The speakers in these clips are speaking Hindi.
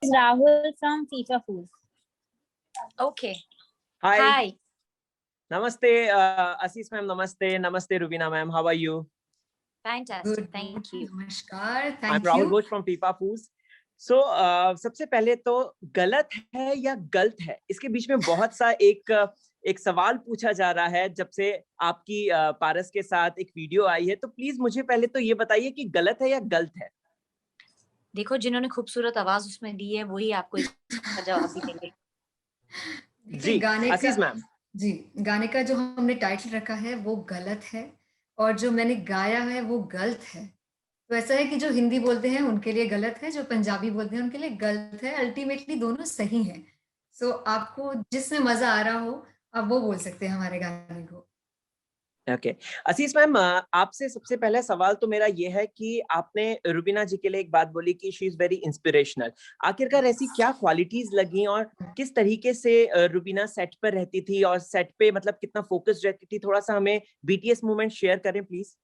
is Rahul from FIFA Foods. Okay. Hi. Hi. Namaste, Assis ma'am. Namaste. Namaste, Rubina ma'am. How are you? Fantastic. Good. Thank you. Namaskar. I'm Thank Rahul you. Ghosh from FIFA Foods. So, सबसे पहले तो गलत है या गलत है, इसके बीच में बहुत सा एक सवाल पूछा जा रहा है जब से आपकी पारस के साथ एक वीडियो आई है। तो प्लीज मुझे पहले तो ये बताइए कि गलत है या गलत है। देखो, जिन्होंने खूबसूरत आवाज उसमें दी है वही आपको इसका जवाब भी देंगे। जी, असीस मैम। जी, गाने का जो हमने टाइटल रखा है वो गलत है और जो मैंने गाया है वो गलत है। तो ऐसा है कि जो हिंदी बोलते हैं उनके लिए गलत है, जो पंजाबी बोलते हैं उनके लिए गलत है। अल्टीमेटली दोनों सही हैं। सो आपको जिसमें मजा आ रहा हो आप वो बोल सकते हैं हमारे गाने को। ओके, असीस मैम, आपसे सबसे पहला सवाल तो मेरा ये है कि आपने रुबीना जी के लिए एक बात बोली कि शी इज वेरी इंस्पिरेशनल। आखिरकार ऐसी क्या क्वालिटीज लगी और किस तरीके से रुबीना सेट पर रहती थी और सेट पे मतलब कितना फोकस रहती थी? थोड़ा सा हमें बीटीएस मूवमेंट शेयर करें प्लीज।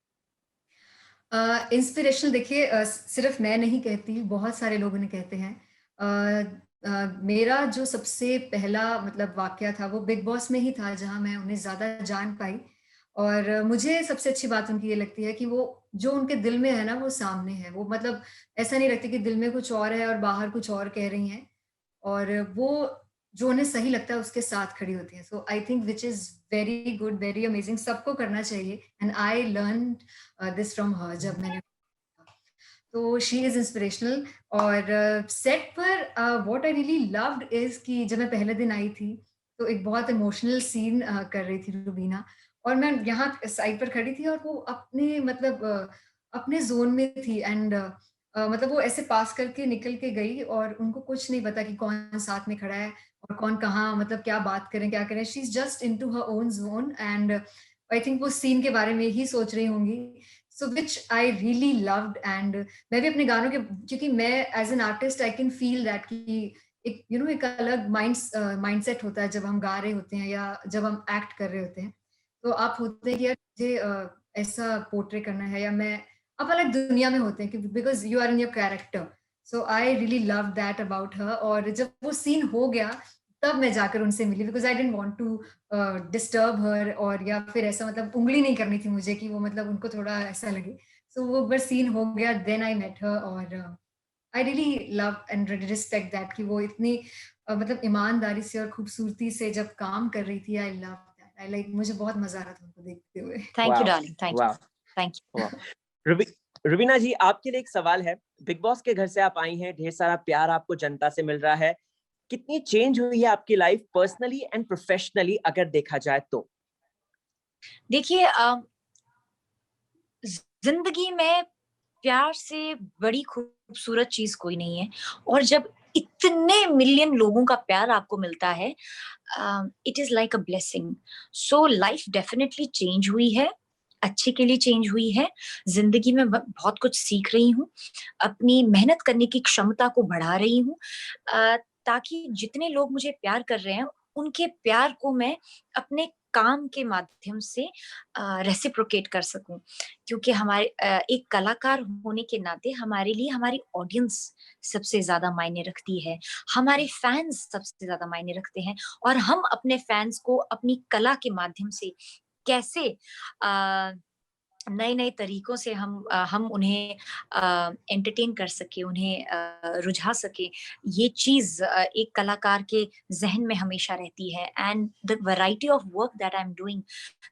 इंस्पिरेशनल देखिए, सिर्फ मैं नहीं कहती, बहुत सारे लोग उन्हें कहते हैं। मेरा जो सबसे पहला मतलब वाकया था वो बिग बॉस में ही था जहां मैं उन्हें ज़्यादा जान पाई। और मुझे सबसे अच्छी बात उनकी ये लगती है कि वो जो उनके दिल में है ना वो सामने है। वो मतलब ऐसा नहीं रखती कि दिल में कुछ और है और बाहर कुछ और कह रही हैं। और वो जो उन्हें सही लगता है उसके साथ खड़ी होती हैं। So I think which is very good, very amazing, सबको करना चाहिए। And I learn this from her जब मैंने तो शी इज़ इंस्पिरेशनल। और सेट पर what I really loved is कि जब मैं पहले दिन आई थी तो एक बहुत इमोशनल सीन कर रही थी रुबीना और मैं यहाँ साइड पर खड़ी थी और वो अपने मतलब अपने जोन में थी। एंड मतलब वो ऐसे पास करके निकल के गई और उनको कुछ नहीं पता कि कौन साथ में खड़ा है और कौन कहाँ मतलब क्या बात करें क्या करें। She is just into her own zone and I think वो सीन के बारे में ही सोच रही होंगी। So which I really loved. And मैं भी अपने गानों के क्योंकि मैं as an artist I can feel that कि एक एक अलग माइंडसेट होता है जब हम गा रहे होते हैं या जब हम एक्ट कर रहे होते हैं। तो आप होते हैं कि यार मुझे ऐसा पोर्ट्रे करना है या मैं आप अलग दुनिया में होते हैं because you are in your character. So I really love that about her. और जब वो सीन हो गया तब मैं जाकर उनसे मिली because I don't want to disturb her और या फिर ऐसा मतलब उंगली नहीं करनी थी मुझे कि वो मतलब उनको थोड़ा ऐसा लगे। सो वो एक बार सीन हो गया देन आई मेट हर और आई really love and respect that कि वो इतनी मतलब ईमानदारी से और खूबसूरती से जब काम कर रही थी। I love that. I like मुझे बहुत मजा आ रहा था उनको देखते हुए। Thank you darling, thank you, thank you. Rubina ji, आपके लिए एक सवाल है। बिग बॉस के घर से आप आई हैं, ढेर सारा प्यार आपको जनता से मिल रहा है। कितनी चेंज हुई है आपकी लाइफ पर्सनली एंड प्रोफेशनली अगर देखा जाए तो? देखिए, जिंदगी में प्यार से बड़ी खूबसूरत चीज कोई नहीं है और जब इतने मिलियन लोगों का प्यार आपको मिलता है, it is like a blessing. So life definitely change हुई है, अच्छे के लिए चेंज हुई है। जिंदगी में बहुत कुछ सीख रही हूँ, अपनी मेहनत करने की क्षमता को बढ़ा रही हूँ, ताकि जितने लोग मुझे प्यार कर रहे हैं उनके प्यार को मैं अपने काम के माध्यम से रेसिप्रोकेट कर सकूं। क्योंकि हमारे एक कलाकार होने के नाते हमारे लिए हमारी ऑडियंस सबसे ज्यादा मायने रखती है, हमारे फैंस सबसे ज्यादा मायने रखते हैं और हम अपने फैंस को अपनी कला के माध्यम से कैसे नए नए तरीकों से हम उन्हें एंटरटेन कर सके, उन्हें रुझा सके, ये चीज एक कलाकार के जहन में हमेशा रहती है। And the variety of work that I am doing,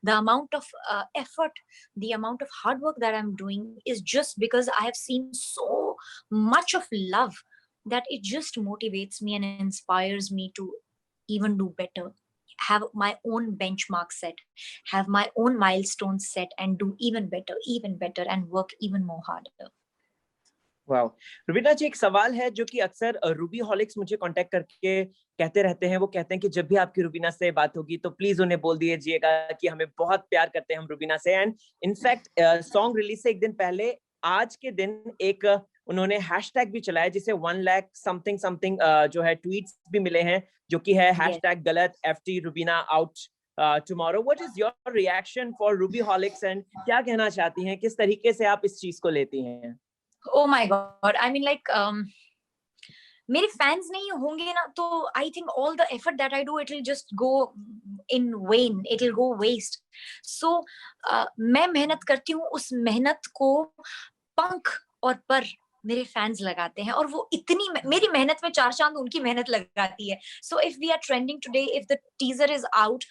the amount of effort, the amount of hard work that I am doing is just because I have seen so much of love that it just motivates me and inspires me to even do better, have my own benchmark set, have my own milestones set and do even better and work even more harder. Wow, Rubina ji, एक सवाल है जो कि अक्सर रूबी हॉलिक्स मुझे कांटेक्ट करके कहते रहते हैं। वो कहते हैं कि जब भी आपकी रुबीना से बात होगी तो प्लीज उन्हें बोल दीजिएगा कि हमें बहुत प्यार करते हैं हम रुबीना से। एंड इनफैक्ट सॉन्ग रिलीज से एक दिन पहले आज के दिन एक उन्होंने हैशटैग भी चलाया जिसे 1 लाख समथिंग समथिंग जो है ट्वीट्स भी मिले हैं, जो कि है हैशटैग गलत FT Rubina out tomorrow. What is your reaction for Ruby Holics and क्या कहना चाहती हैं, किस तरीके से आप इस चीज को लेती हैं? Oh my God, I mean like मेरे फैंस नहीं होंगे ना तो I think all the effort that I do it will just go in vain, it will go waste. So मैं मेहनत करती हूँ, उस मेहनत को पंख और पर मेरे फैंस लगाते हैं, और वो इतनी मेरी मेहनत में चार चांद उनकी मेहनत लगाती है. So if we are trending today, if the teaser is out,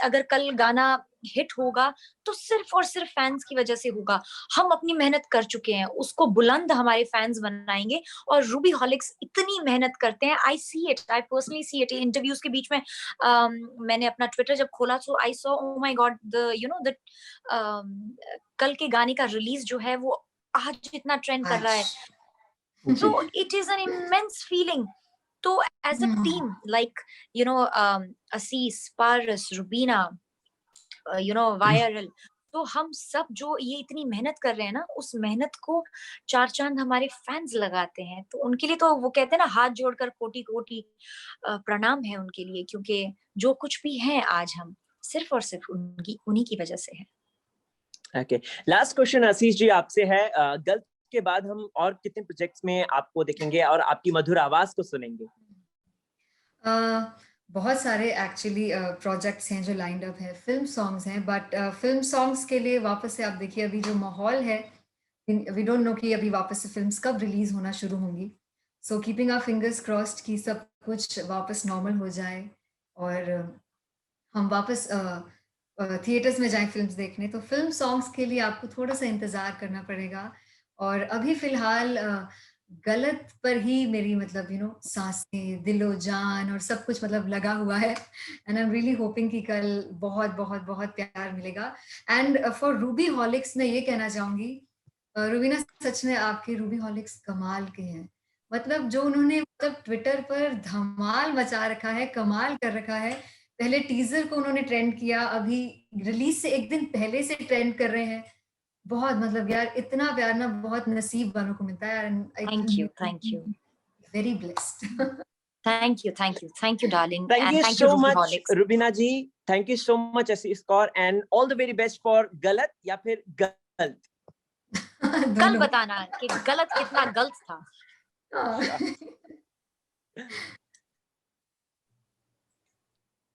अगर कल गाना हिट होगा तो सिर्फ और सिर्फ फैंस की वजह से होगा. हम अपनी मेहनत कर चुके हैं, उसको बुलंद हमारे फैंस बनाएंगे. और रूबी हॉलिक्स इतनी मेहनत करते हैं. I see it, I personally see it. Interviews के बीच में मैंने अपना ट्विटर जब खोला तो I saw, oh my god, the you know the कल के गाने का रिलीज जो है वो आज इतना ट्रेंड कर रहा है. So it is an immense feeling. तो as a team, like Assis, Paras, Rubina, Viral, तो हम सब जो ये इतनी मेहनत कर रहे हैं ना, उस मेहनत को चार चांद हमारे फैंस लगाते हैं. तो उनके लिए तो वो कहते हैं ना, हाथ जोड़कर कोटि कोटि प्रणाम है उनके लिए, क्योंकि जो कुछ भी है आज हम सिर्फ और सिर्फ उन्हीं की वजह से है. Okay. Last question Ashish ji आपसे है. गलत के बाद हम और कितने प्रोजेक्ट्स में आपको देखेंगे और आपकी मधुर आवाज को सुनेंगे? बहुत सारे एक्चुअली प्रोजेक्ट्स हैं जो लाइंड अप है. फिल्म सॉन्ग्स हैं, बट फिल्म सॉन्ग्स के लिए वापस से आप देखिए अभी जो माहौल है, वी डोंट नो कि अभी वापस से फिल्म्स कब रिलीज होना शुरू होंगी. So keeping our fingers crossed कि सब कुछ वापस नॉर्मल हो जाए और हम वापस थिएटर्स में जाएं फिल्म्स देखने. तो फिल्म सॉन्ग्स के लिए आपको थोड़ा सा इंतजार करना पड़ेगा. और अभी फिलहाल गलत पर ही मेरी मतलब सांसें, दिलो जान और सब कुछ मतलब लगा हुआ है. And I am really hoping कि कल बहुत बहुत बहुत प्यार मिलेगा. एंड फॉर रूबी हॉलिक्स मैं ये कहना चाहूंगी, रुबीना सच में आपके रूबी हॉलिक्स कमाल के हैं. मतलब जो उन्होंने मतलब ट्विटर पर धमाल मचा रखा है, कमाल कर रखा है. पहले टीजर को उन्होंने ट्रेंड किया, अभी रिलीज से एक दिन पहले से ट्रेंड कर रहे हैं. बहुत मतलब यार इतना प्यार ना बहुत नसीब वालों को मिलता है यार. Thank you. Very blessed. Thank you, darling. Thank and you thank so you, Ruby much, Holics. Rubina ji. Thank you so much, Assis Kaur, and all the very best for गलत या फिर गलत. कल बताना कि गलत कितना गलत था.